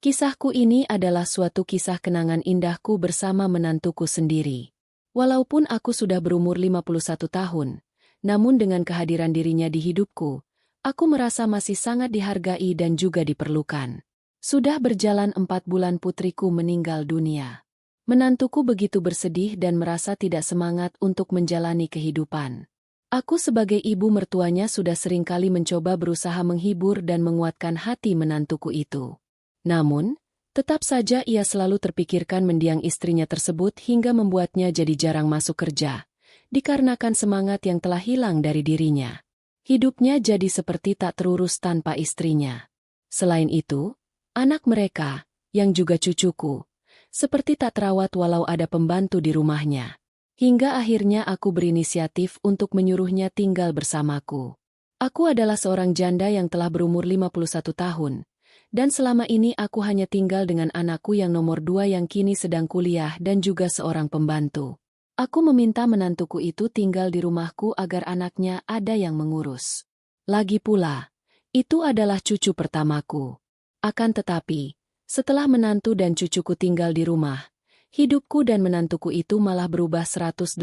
Kisahku ini adalah suatu kisah kenangan indahku bersama menantuku sendiri. Walaupun aku sudah berumur 51 tahun, namun dengan kehadiran dirinya di hidupku, aku merasa masih sangat dihargai dan juga diperlukan. Sudah berjalan 4 bulan putriku meninggal dunia. Menantuku begitu bersedih dan merasa tidak semangat untuk menjalani kehidupan. Aku sebagai ibu mertuanya sudah seringkali mencoba berusaha menghibur dan menguatkan hati menantuku itu. Namun, tetap saja ia selalu terpikirkan mendiang istrinya tersebut hingga membuatnya jadi jarang masuk kerja, dikarenakan semangat yang telah hilang dari dirinya. Hidupnya jadi seperti tak terurus tanpa istrinya. Selain itu, anak mereka, yang juga cucuku, seperti tak terawat walau ada pembantu di rumahnya. Hingga akhirnya aku berinisiatif untuk menyuruhnya tinggal bersamaku. Aku adalah seorang janda yang telah berumur 51 tahun. Dan selama ini aku hanya tinggal dengan anakku yang nomor 2 yang kini sedang kuliah dan juga seorang pembantu. Aku meminta menantuku itu tinggal di rumahku agar anaknya ada yang mengurus. Lagi pula, itu adalah cucu pertamaku. Akan tetapi, setelah menantu dan cucuku tinggal di rumah, hidupku dan menantuku itu malah berubah 180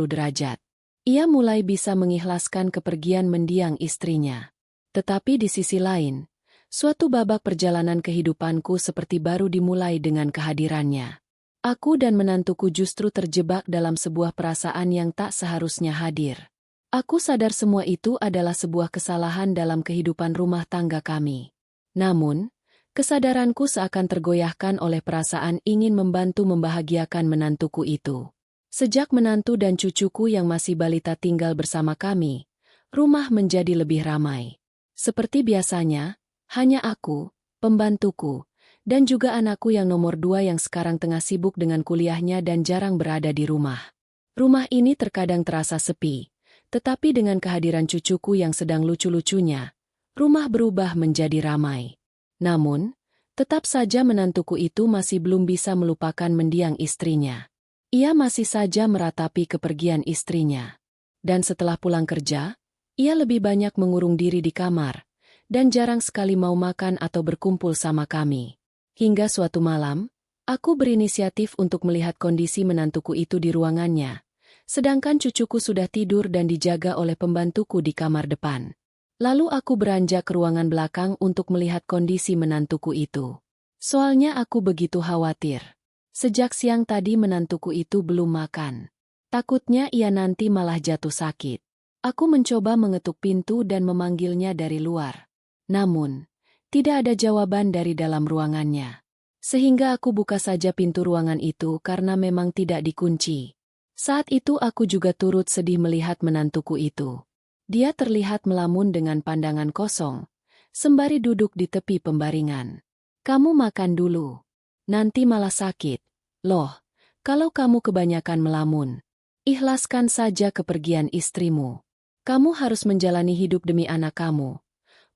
derajat. Ia mulai bisa mengikhlaskan kepergian mendiang istrinya. Tetapi di sisi lain, suatu babak perjalanan kehidupanku seperti baru dimulai dengan kehadirannya. Aku dan menantuku justru terjebak dalam sebuah perasaan yang tak seharusnya hadir. Aku sadar semua itu adalah sebuah kesalahan dalam kehidupan rumah tangga kami. Namun, kesadaranku seakan tergoyahkan oleh perasaan ingin membantu membahagiakan menantuku itu. Sejak menantu dan cucuku yang masih balita tinggal bersama kami, rumah menjadi lebih ramai. Seperti biasanya, hanya aku, pembantuku, dan juga anakku yang nomor 2 yang sekarang tengah sibuk dengan kuliahnya dan jarang berada di rumah. Rumah ini terkadang terasa sepi, tetapi dengan kehadiran cucuku yang sedang lucu-lucunya, rumah berubah menjadi ramai. Namun, tetap saja menantuku itu masih belum bisa melupakan mendiang istrinya. Ia masih saja meratapi kepergian istrinya. Dan setelah pulang kerja, ia lebih banyak mengurung diri di kamar, dan jarang sekali mau makan atau berkumpul sama kami. Hingga suatu malam, aku berinisiatif untuk melihat kondisi menantuku itu di ruangannya, sedangkan cucuku sudah tidur dan dijaga oleh pembantuku di kamar depan. Lalu aku beranjak ke ruangan belakang untuk melihat kondisi menantuku itu. Soalnya aku begitu khawatir. Sejak siang tadi menantuku itu belum makan. Takutnya ia nanti malah jatuh sakit. Aku mencoba mengetuk pintu dan memanggilnya dari luar. Namun, tidak ada jawaban dari dalam ruangannya. Sehingga aku buka saja pintu ruangan itu karena memang tidak dikunci. Saat itu aku juga turut sedih melihat menantuku itu. Dia terlihat melamun dengan pandangan kosong, sembari duduk di tepi pembaringan. "Kamu makan dulu. Nanti malah sakit. Loh, kalau kamu kebanyakan melamun, ikhlaskan saja kepergian istrimu. Kamu harus menjalani hidup demi anak kamu,"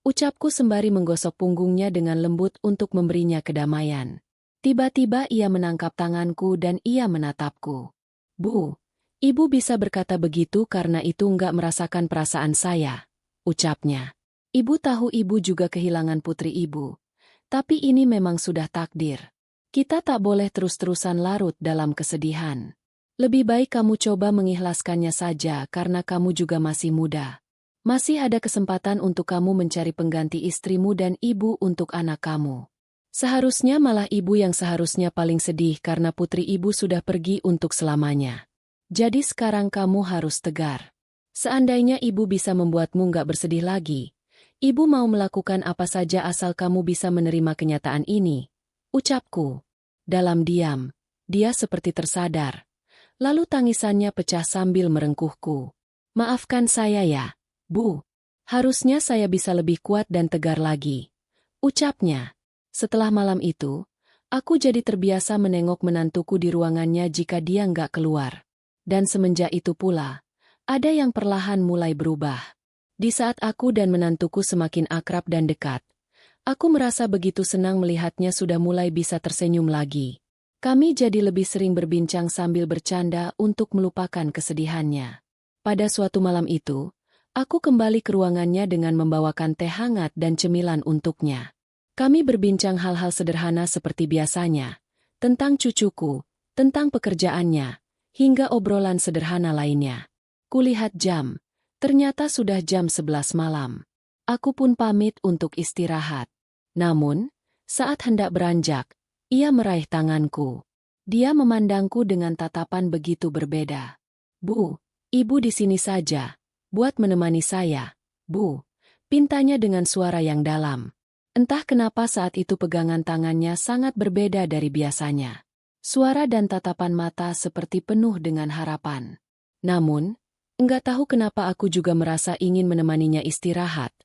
ucapku sembari menggosok punggungnya dengan lembut untuk memberinya kedamaian. Tiba-tiba ia menangkap tanganku dan ia menatapku. "Bu, ibu bisa berkata begitu karena itu enggak merasakan perasaan saya," ucapnya. "Ibu tahu ibu juga kehilangan putri ibu. Tapi ini memang sudah takdir. Kita tak boleh terus-terusan larut dalam kesedihan. Lebih baik kamu coba mengikhlaskannya saja karena kamu juga masih muda. Masih ada kesempatan untuk kamu mencari pengganti istrimu dan ibu untuk anak kamu. Seharusnya malah ibu yang seharusnya paling sedih karena putri ibu sudah pergi untuk selamanya. Jadi sekarang kamu harus tegar. Seandainya ibu bisa membuatmu nggak bersedih lagi, ibu mau melakukan apa saja asal kamu bisa menerima kenyataan ini," ucapku. Dalam diam, dia seperti tersadar. Lalu tangisannya pecah sambil merengkuhku. "Maafkan saya ya, Bu. Harusnya saya bisa lebih kuat dan tegar lagi," ucapnya. Setelah malam itu, aku jadi terbiasa menengok menantuku di ruangannya jika dia nggak keluar. Dan semenjak itu pula, ada yang perlahan mulai berubah. Di saat aku dan menantuku semakin akrab dan dekat, aku merasa begitu senang melihatnya sudah mulai bisa tersenyum lagi. Kami jadi lebih sering berbincang sambil bercanda untuk melupakan kesedihannya. Pada suatu malam itu, aku kembali ke ruangannya dengan membawakan teh hangat dan cemilan untuknya. Kami berbincang hal-hal sederhana seperti biasanya, tentang cucuku, tentang pekerjaannya, hingga obrolan sederhana lainnya. Kulihat jam, ternyata sudah jam 11 malam. Aku pun pamit untuk istirahat. Namun, saat hendak beranjak, ia meraih tanganku. Dia memandangku dengan tatapan begitu berbeda. "Bu, ibu di sini saja, buat menemani saya, Bu," pintanya dengan suara yang dalam. Entah kenapa saat itu pegangan tangannya sangat berbeda dari biasanya. Suara dan tatapan mata seperti penuh dengan harapan. Namun, enggak tahu kenapa aku juga merasa ingin menemaninya istirahat,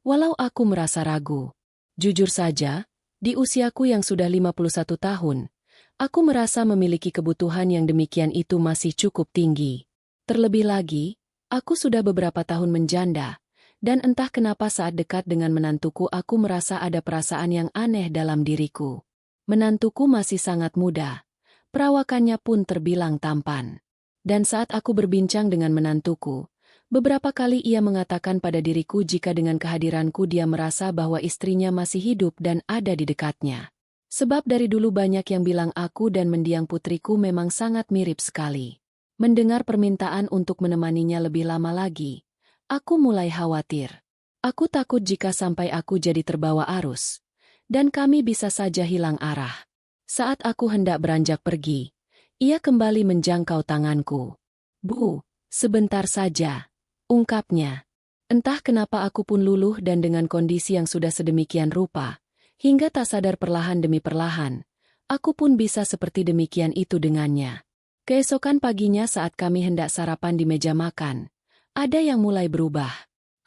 walau aku merasa ragu. Jujur saja, di usiaku yang sudah 51 tahun, aku merasa memiliki kebutuhan yang demikian itu masih cukup tinggi. Terlebih lagi, aku sudah beberapa tahun menjanda, dan entah kenapa saat dekat dengan menantuku aku merasa ada perasaan yang aneh dalam diriku. Menantuku masih sangat muda, perawakannya pun terbilang tampan. Dan saat aku berbincang dengan menantuku, beberapa kali ia mengatakan pada diriku jika dengan kehadiranku dia merasa bahwa istrinya masih hidup dan ada di dekatnya. Sebab dari dulu banyak yang bilang aku dan mendiang putriku memang sangat mirip sekali. Mendengar permintaan untuk menemaninya lebih lama lagi, aku mulai khawatir. Aku takut jika sampai aku jadi terbawa arus, dan kami bisa saja hilang arah. Saat aku hendak beranjak pergi, ia kembali menjangkau tanganku. "Bu, sebentar saja," ungkapnya. Entah kenapa aku pun luluh dan dengan kondisi yang sudah sedemikian rupa, hingga tak sadar perlahan demi perlahan, aku pun bisa seperti demikian itu dengannya. Keesokan paginya saat kami hendak sarapan di meja makan, ada yang mulai berubah.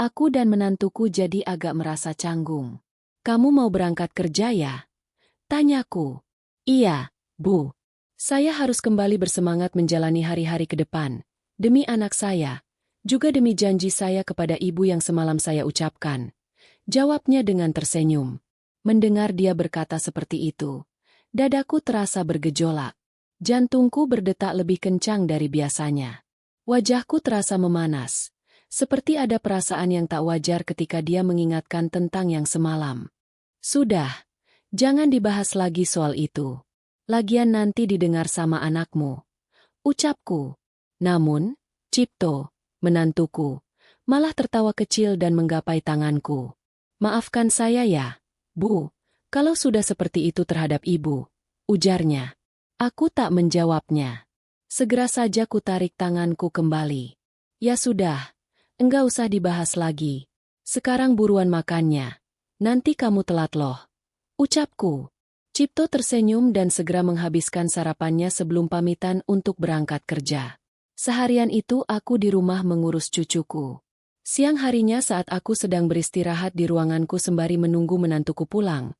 Aku dan menantuku jadi agak merasa canggung. "Kamu mau berangkat kerja ya?" tanyaku. "Iya, Bu. Saya harus kembali bersemangat menjalani hari-hari ke depan, demi anak saya, juga demi janji saya kepada ibu yang semalam saya ucapkan," jawabnya dengan tersenyum. Mendengar dia berkata seperti itu, dadaku terasa bergejolak. Jantungku berdetak lebih kencang dari biasanya. Wajahku terasa memanas, seperti ada perasaan yang tak wajar ketika dia mengingatkan tentang yang semalam. "Sudah, jangan dibahas lagi soal itu. Lagian nanti didengar sama anakmu," ucapku. Namun, Cipto, menantuku, malah tertawa kecil dan menggapai tanganku. "Maafkan saya ya, Bu, kalau sudah seperti itu terhadap ibu," ujarnya. Aku tak menjawabnya. Segera saja ku tarik tanganku kembali. "Ya sudah, enggak usah dibahas lagi. Sekarang buruan makannya. Nanti kamu telat loh," ucapku. Cipto tersenyum dan segera menghabiskan sarapannya sebelum pamitan untuk berangkat kerja. Seharian itu aku di rumah mengurus cucuku. Siang harinya saat aku sedang beristirahat di ruanganku sembari menunggu menantuku pulang,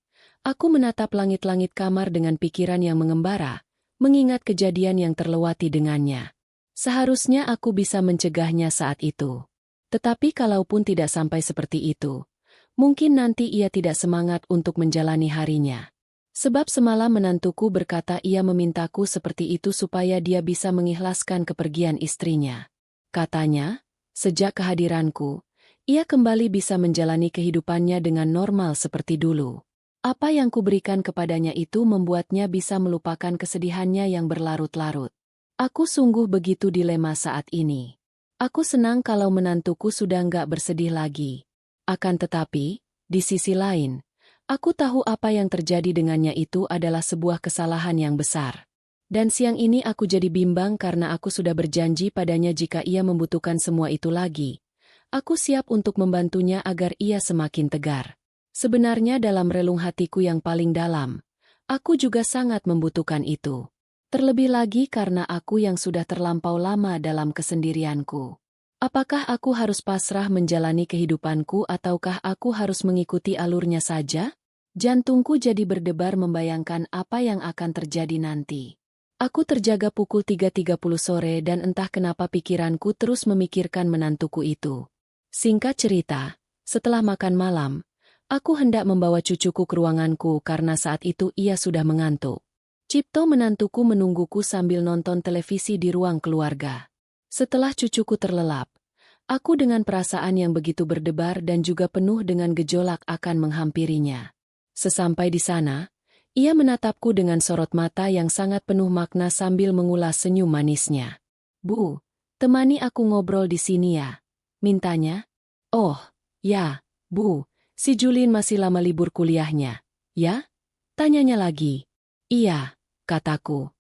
aku menatap langit-langit kamar dengan pikiran yang mengembara, mengingat kejadian yang terlewati dengannya. Seharusnya aku bisa mencegahnya saat itu. Tetapi kalaupun tidak sampai seperti itu, mungkin nanti ia tidak semangat untuk menjalani harinya. Sebab semalam menantuku berkata ia memintaku seperti itu supaya dia bisa mengikhlaskan kepergian istrinya. Katanya, sejak kehadiranku, ia kembali bisa menjalani kehidupannya dengan normal seperti dulu. Apa yang kuberikan kepadanya itu membuatnya bisa melupakan kesedihannya yang berlarut-larut. Aku sungguh begitu dilema saat ini. Aku senang kalau menantuku sudah nggak bersedih lagi. Akan tetapi, di sisi lain, aku tahu apa yang terjadi dengannya itu adalah sebuah kesalahan yang besar. Dan siang ini aku jadi bimbang karena aku sudah berjanji padanya jika ia membutuhkan semua itu lagi, aku siap untuk membantunya agar ia semakin tegar. Sebenarnya dalam relung hatiku yang paling dalam, aku juga sangat membutuhkan itu. Terlebih lagi karena aku yang sudah terlampau lama dalam kesendirianku. Apakah aku harus pasrah menjalani kehidupanku ataukah aku harus mengikuti alurnya saja? Jantungku jadi berdebar membayangkan apa yang akan terjadi nanti. Aku terjaga pukul 3.30 sore dan entah kenapa pikiranku terus memikirkan menantuku itu. Singkat cerita, setelah makan malam, aku hendak membawa cucuku ke ruanganku karena saat itu ia sudah mengantuk. Cipto menantuku menungguku sambil nonton televisi di ruang keluarga. Setelah cucuku terlelap, aku dengan perasaan yang begitu berdebar dan juga penuh dengan gejolak akan menghampirinya. Sesampai di sana, ia menatapku dengan sorot mata yang sangat penuh makna sambil mengulas senyum manisnya. "Bu, temani aku ngobrol di sini ya," mintanya. "Oh, ya, Bu, si Julin masih lama libur kuliahnya, ya?" Tanyanya lagi. "Iya," kataku.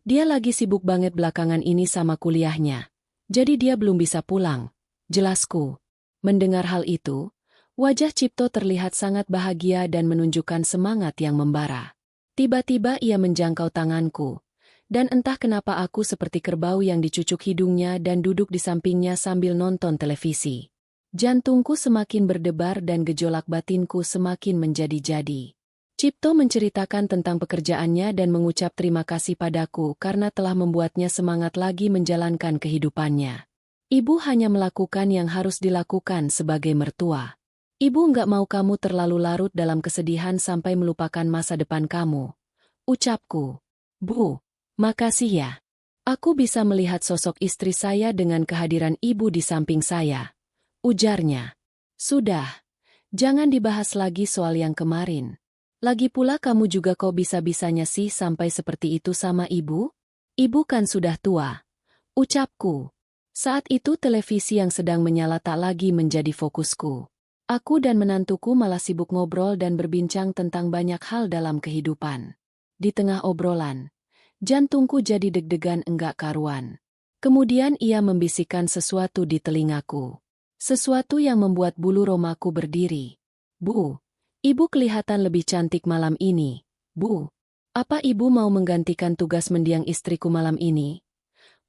"Dia lagi sibuk banget belakangan ini sama kuliahnya. Jadi dia belum bisa pulang," jelasku. Mendengar hal itu, wajah Cipto terlihat sangat bahagia dan menunjukkan semangat yang membara. Tiba-tiba ia menjangkau tanganku, dan entah kenapa aku seperti kerbau yang dicucuk hidungnya dan duduk di sampingnya sambil nonton televisi. Jantungku semakin berdebar dan gejolak batinku semakin menjadi-jadi. Cipto menceritakan tentang pekerjaannya dan mengucap terima kasih padaku karena telah membuatnya semangat lagi menjalankan kehidupannya. "Ibu hanya melakukan yang harus dilakukan sebagai mertua. Ibu nggak mau kamu terlalu larut dalam kesedihan sampai melupakan masa depan kamu," ucapku. "Bu, makasih ya. Aku bisa melihat sosok istri saya dengan kehadiran ibu di samping saya," ujarnya. "Sudah, jangan dibahas lagi soal yang kemarin. Lagi pula kamu juga kok bisa-bisanya sih sampai seperti itu sama ibu? Ibu kan sudah tua," ucapku. Saat itu televisi yang sedang menyala tak lagi menjadi fokusku. Aku dan menantuku malah sibuk ngobrol dan berbincang tentang banyak hal dalam kehidupan. Di tengah obrolan, jantungku jadi deg-degan enggak karuan. Kemudian ia membisikkan sesuatu di telingaku. Sesuatu yang membuat bulu romaku berdiri. "Bu, ibu kelihatan lebih cantik malam ini, Bu. Apa ibu mau menggantikan tugas mendiang istriku malam ini?"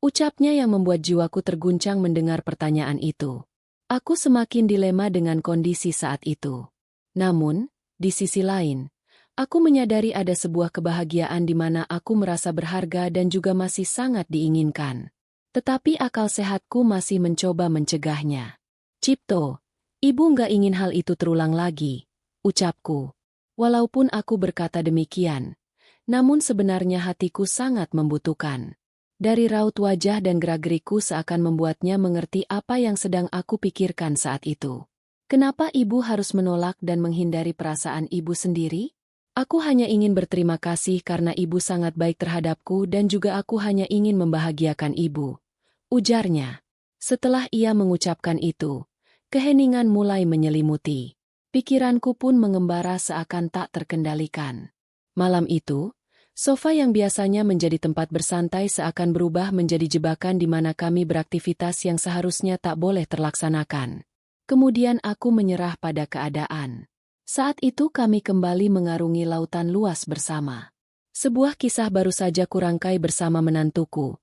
Ucapnya yang membuat jiwaku terguncang mendengar pertanyaan itu. Aku semakin dilema dengan kondisi saat itu. Namun, di sisi lain, aku menyadari ada sebuah kebahagiaan di mana aku merasa berharga dan juga masih sangat diinginkan. Tetapi akal sehatku masih mencoba mencegahnya. "Cipto, ibu nggak ingin hal itu terulang lagi," ucapku. Walaupun aku berkata demikian, namun sebenarnya hatiku sangat membutuhkan. Dari raut wajah dan gerak-gerikku seakan membuatnya mengerti apa yang sedang aku pikirkan saat itu. "Kenapa ibu harus menolak dan menghindari perasaan ibu sendiri? Aku hanya ingin berterima kasih karena ibu sangat baik terhadapku dan juga aku hanya ingin membahagiakan ibu," ujarnya. Setelah ia mengucapkan itu, keheningan mulai menyelimuti. Pikiranku pun mengembara seakan tak terkendalikan. Malam itu, sofa yang biasanya menjadi tempat bersantai seakan berubah menjadi jebakan di mana kami beraktivitas yang seharusnya tak boleh terlaksanakan. Kemudian aku menyerah pada keadaan. Saat itu kami kembali mengarungi lautan luas bersama. Sebuah kisah baru saja kurangkai bersama menantuku,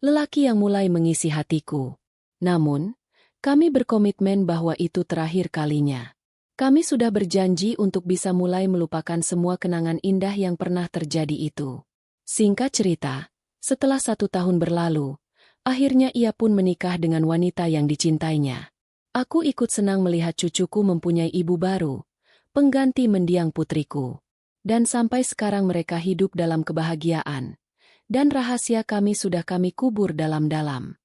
lelaki yang mulai mengisi hatiku. Namun, kami berkomitmen bahwa itu terakhir kalinya. Kami sudah berjanji untuk bisa mulai melupakan semua kenangan indah yang pernah terjadi itu. Singkat cerita, setelah 1 tahun berlalu, akhirnya ia pun menikah dengan wanita yang dicintainya. Aku ikut senang melihat cucuku mempunyai ibu baru, pengganti mendiang putriku. Dan sampai sekarang mereka hidup dalam kebahagiaan. Dan rahasia kami sudah kami kubur dalam-dalam.